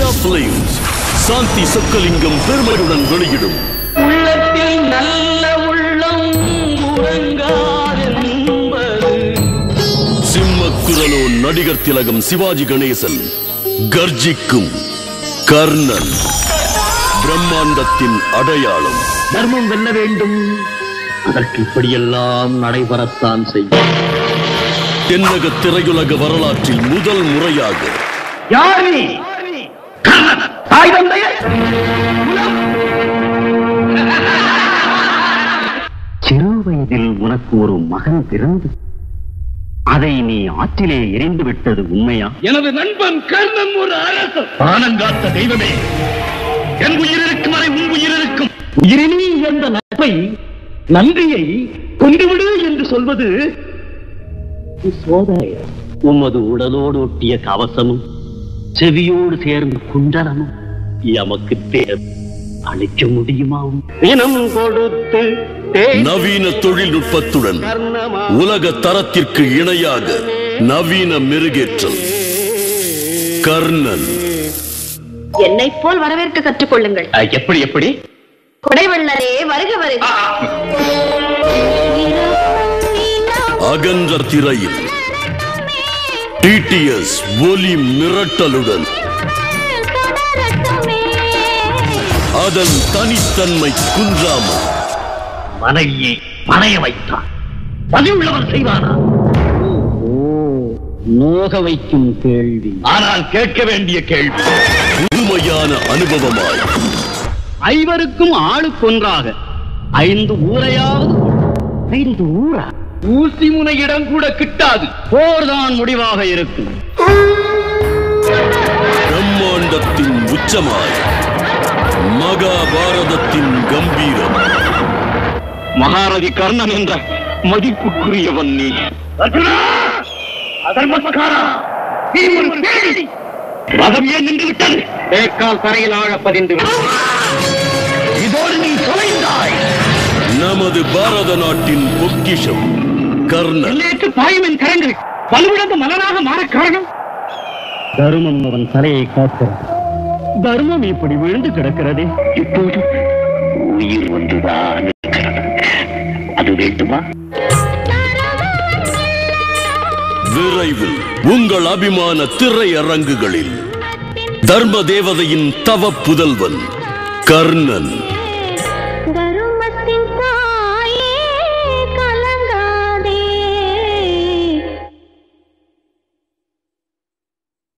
Surya films சாந்தி சொக்கலிங்கம் பெருமையுடன் வெளியிடும் உள்ளத்தில் நல்ல உள்ளம் உறங்காதென்பது. சிம்மக்குரலோ நடிகர் திலகம் சிவாஜி கணேசன் கர்ஜிக்கும் கர்ணன் பிரம்மாண்டத்தின் அடையாளம். தர்மம் வெல்ல வேண்டும், அதற்கு இப்படியெல்லாம் நடைபெறத்தான் செய்யும். தென்னக திரையுலக வரலாற்றில் முதல் முறையாக யார் நீ? தாய் தந்தையர் சிறு வயதில் உனக்கு ஒரு மகன் பிறந்து அதை நீ ஆற்றிலே எரிந்து விட்டது உண்மையா? எனது நண்பன் கர்ணன் ஒரு அரசன். ஆனங்காத்த தெய்வமே, என் உயிர் இருக்கும் வரை உன் உயிர் இருக்கும். உயிரினி என்ற நட்பை நன்றியை கொண்டுவிடு என்று சொல்வது சோதனை. உமது உடலோடு ஒட்டிய கவசமும் செவியோடு சேர்ந்த குண்டலமும் எமக்கு தேவை அளிக்க முடியுமா? இனம் கொடுத்து நவீன தொழில்நுட்பத்துடன் உலக தரத்திற்கு இணையாக நவீன மெருகேற்றல். கர்ணன் என்னை போல் வரவேற்க கற்றுக்கொள்ளுங்கள். எப்படி எப்படி? கொடைவள்ளலே வருக வருக. அகன்ற திரையில் டிடிஎஸ் ஒலி மிரட்டலுடன் அதன் தனித்தன்மை குன்றாமல் மனைவியை பணைய வைத்தார். பதிவுள்ளவர் செய்வானா? நோக வைக்கும் கேள்வி, ஆனால் கேட்க வேண்டிய கேள்வி. புதுமையான அனுபவமாய் ஐவருக்கும் ஆளுக்கொன்றாக 5 ஊரையாவது. 5 ஊரா? ஊசி முனையிடம் கூட கிட்டாது. போர்தான் முடிவாக இருக்கும். பிரம்மாண்டத்தின் உச்சமாய் மகாபாரதத்தின் கம்பீரம். மகாரதி கர்ணன் என்ற மதிப்புக்குரியவன் நீ. ரதம் ஏன் நின்று விட்டது? தேக்கால் தரையில் ஆழ பதிந்து இதோடு நீ தொலைந்தாய். நமது பாரத நாட்டின் பொக்கிஷம் கர்ணன். பாயமின் கரங்கள் வலுவிழந்த மலராக மாற காரணம் தர்மம் அவன் தலையை காக்கிறது. தர்மம் இப்படி விழுந்து கிடக்கிறது. இப்போது உயிர் வந்துதான் அது வேண்டுமா? விரைவில் உங்கள் அபிமான திரையரங்குகளில் தர்ம தேவதையின் தவ புதல்வன் கர்ணன்.